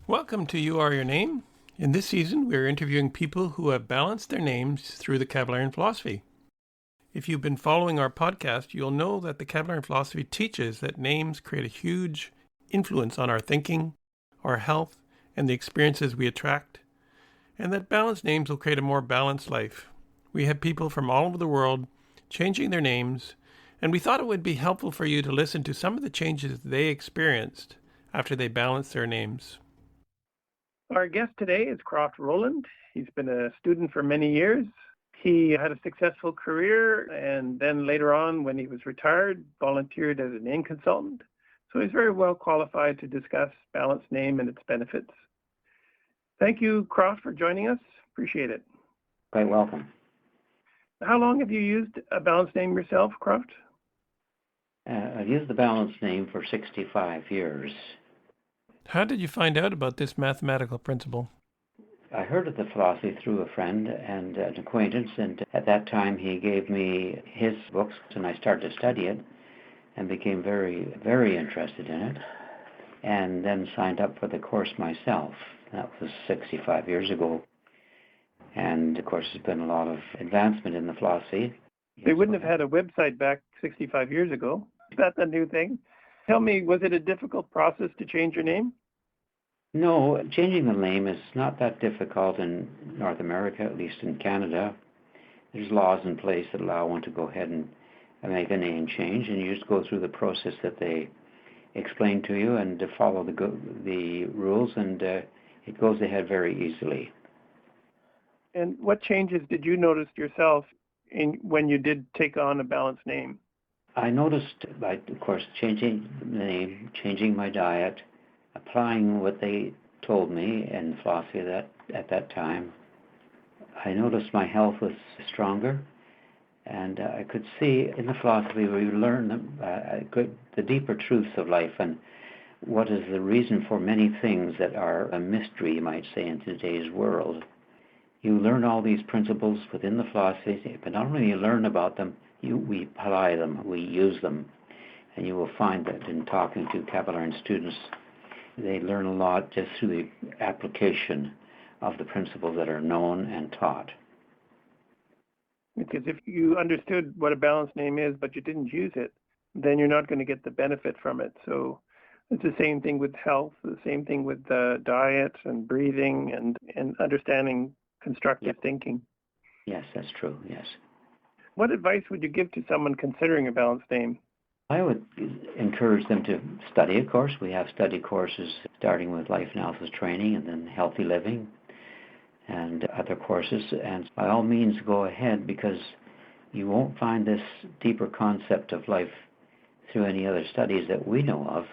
Welcome to You Are Your Name. In this season, we are interviewing people who have balanced their names through the Kabbalion philosophy. If you've been following our podcast, you'll know that the Kabbalion philosophy teaches that names create a huge influence on our thinking, our health, and the experiences we attract, and that balanced names will create a more balanced life. We have people from all over the world changing their names, and we thought it would be helpful for you to listen to some of the changes they experienced after they balanced their names. Our guest today is Croft Rolind. He's been a student for many years. He had a successful career, and then later on, when he was retired, volunteered as a name consultant. So he's very well qualified to discuss balanced name and its benefits. Thank you, Croft, for joining us. Appreciate it. Quite welcome. How long have you used a balanced name yourself, Croft? I've used the balanced name for 65 years. How did you find out about this mathematical principle? I heard of the philosophy through a friend and an acquaintance, and at that time he gave me his books, and I started to study it and became very, very interested in it, and then signed up for the course myself. That was 65 years ago. And, of course, there's been a lot of advancement in the philosophy. They wouldn't have had a website back 65 years ago. That's a new thing. Tell me, was it a difficult process to change your name? No, changing the name is not that difficult in North America, at least in Canada. There's laws in place that allow one to go ahead and make a name change, and you just go through the process that they explain to you and to follow the rules, and it goes ahead very easily. And what changes did you notice yourself when you did take on a balanced name? I noticed, by, of course, changing the name, changing my diet, applying what they told me in philosophy at that time. I noticed my health was stronger, and I could see in the philosophy we learn the deeper truths of life and what is the reason for many things that are a mystery, you might say, in today's world. You learn all these principles within the philosophy, but not only do you learn about them, we apply them, we use them. And you will find that in talking to Kabbalion students, they learn a lot just through the application of the principles that are known and taught. Because if you understood what a balanced name is, but you didn't use it, then you're not going to get the benefit from it. So it's the same thing with health, the same thing with diet and breathing and understanding constructive thinking. Yes, that's true, yes. What advice would you give to someone considering a balanced name? I would encourage them to study, of course. We have study courses starting with life analysis training and then healthy living and other courses. And by all means, go ahead, because you won't find this deeper concept of life through any other studies that we know of.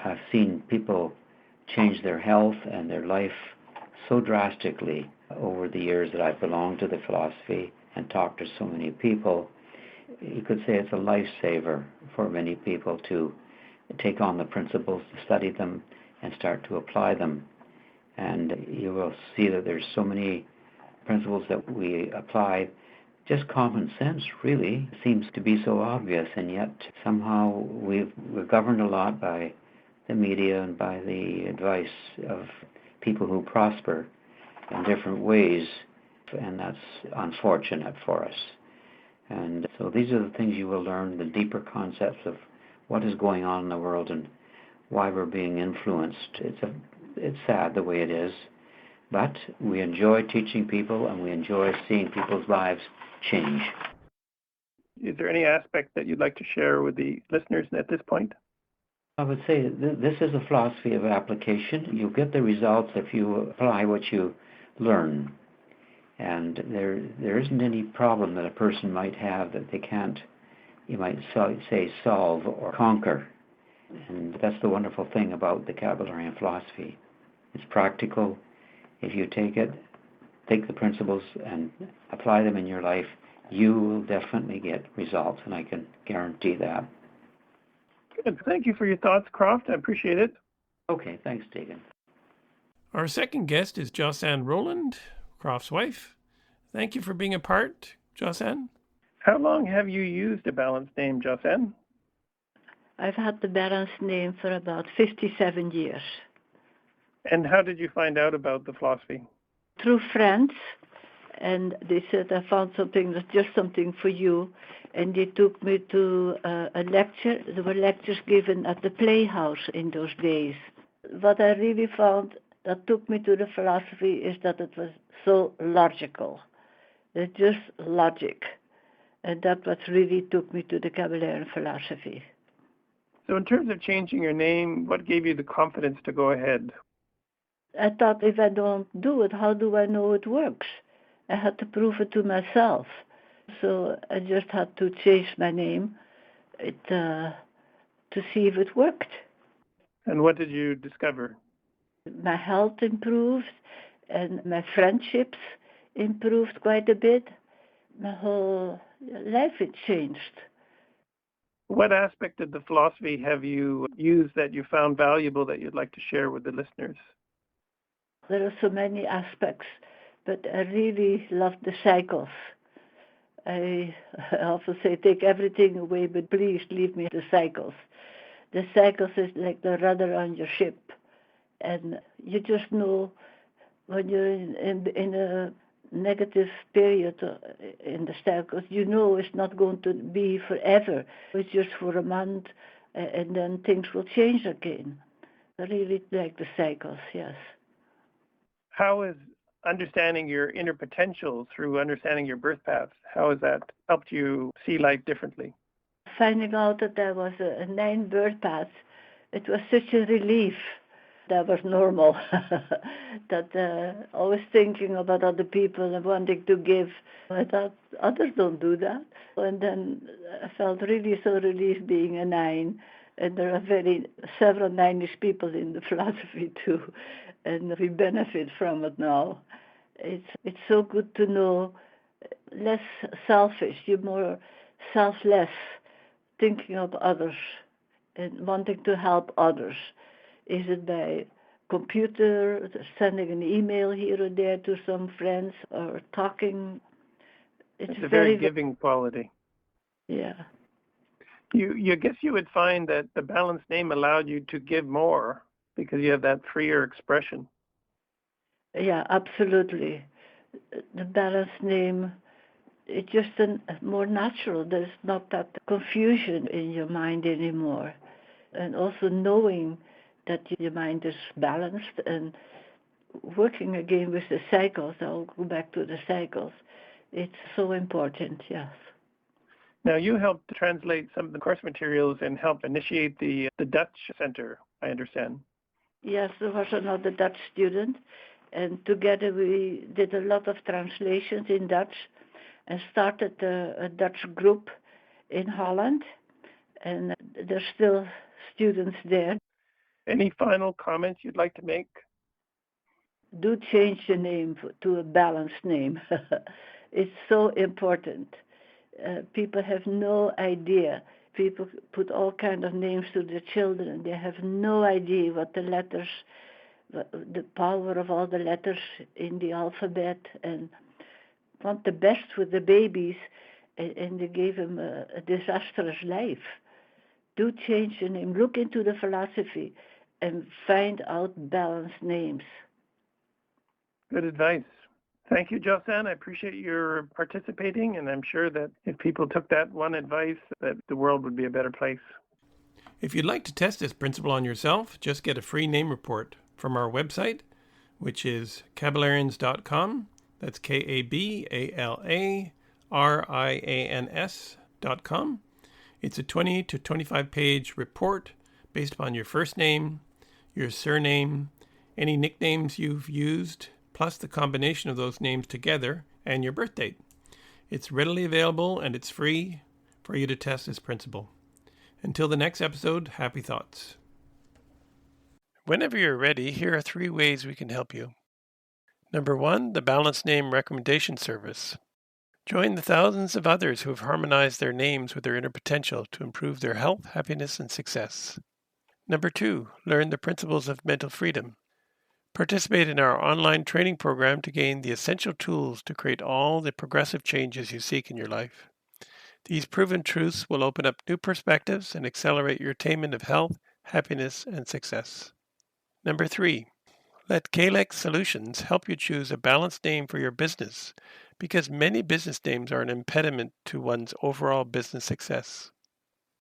I've seen people change their health and their life so drastically over the years that I've belonged to the philosophy and talked to so many people. You could say it's a lifesaver for many people to take on the principles, to study them, and start to apply them. And you will see that there's so many principles that we apply. Just common sense, really, seems to be so obvious, and yet somehow we're governed a lot by the media and by the advice of people who prosper in different ways, and that's unfortunate for us. And so these are the things you will learn, the deeper concepts of what is going on in the world and why we're being influenced. It's sad the way it is, but we enjoy teaching people and we enjoy seeing people's lives change. Is there any aspect that you'd like to share with the listeners at this point? I would say this is a philosophy of application. You get the results if you apply what you learn. And there isn't any problem that a person might have that they can't, you might say, solve or conquer. And that's the wonderful thing about the Kabbalion philosophy. It's practical. If you take the principles and apply them in your life, you will definitely get results, and I can guarantee that. Good. Thank you for your thoughts, Croft. I appreciate it. Okay, thanks, Tegan. Our second guest is Josanne Rolind, Croft's wife. Thank you for being a part, Josanne. How long have you used a balanced name, Josanne? I've had the balanced name for about 57 years. And how did you find out about the philosophy? Through friends, and they said, I found something that's just something for you. And they took me to a lecture. There were lectures given at the Playhouse in those days. What I really found that took me to the philosophy is that it was so logical. It's just logic. And that's what really took me to the Kabbalarian philosophy. So in terms of changing your name, what gave you the confidence to go ahead? I thought, if I don't do it, how do I know it works? I had to prove it to myself. So I just had to change my name to see if it worked. And what did you discover? My health improved and my friendships improved quite a bit. My whole life had changed. What aspect of the philosophy have you used that you found valuable that you'd like to share with the listeners? There are so many aspects, but I really love the cycles. I often say, take everything away, but please leave me the cycles. The cycles is like the rudder on your ship. And you just know when you're in a negative period in the cycles, you know it's not going to be forever. It's just for a month, and then things will change again. I really like the cycles, yes. How is understanding your inner potential through understanding your birth path, how has that helped you see life differently? Finding out that there was a 9 birth path, it was such a relief. That was normal. That always thinking about other people and wanting to give. I thought others don't do that. And then I felt really so relieved being a 9. And there are several 9ish people in the philosophy too. And we benefit from it now. It's so good to know less selfish. You're more selfless, thinking of others and wanting to help others. Is it by computer, sending an email here or there to some friends, or talking? It's a very giving quality. Yeah. You guess you would find that the balanced name allowed you to give more because you have that freer expression. Yeah, absolutely. The balanced name, it's just more natural. There's not that confusion in your mind anymore. And also knowing that your mind is balanced and working again with the cycles. I'll go back to the cycles. It's so important, yes. Now, you helped translate some of the course materials and help initiate the Dutch Center, I understand. Yes, there was another Dutch student, and together we did a lot of translations in Dutch and started a Dutch group in Holland, and there's still students there. Any final comments you'd like to make? Do change the name to a balanced name. It's so important. People have no idea. People put all kinds of names to their children, and they have no idea what the letters, the power of all the letters in the alphabet, and want the best for the babies, and they gave them a disastrous life. Do change the name. Look into the philosophy and find out balanced names. Good advice. Thank you, Josanne. I appreciate your participating, and I'm sure that if people took that one advice, that the world would be a better place. If you'd like to test this principle on yourself, just get a free name report from our website, which is kabbalarians.com. That's KABALARIANS.com. It's a 20 to 25 page report based upon your first name, your surname, any nicknames you've used, plus the combination of those names together, and your birth date. It's readily available and it's free for you to test this principle. Until the next episode, happy thoughts. Whenever you're ready, here are 3 ways we can help you. Number 1, the Balanced Name Recommendation Service. Join the thousands of others who have harmonized their names with their inner potential to improve their health, happiness, and success. Number 2, learn the principles of mental freedom. Participate in our online training program to gain the essential tools to create all the progressive changes you seek in your life. These proven truths will open up new perspectives and accelerate your attainment of health, happiness, and success. Number 3, Let Kalex Solutions help you choose a balanced name for your business, because many business names are an impediment to one's overall business success.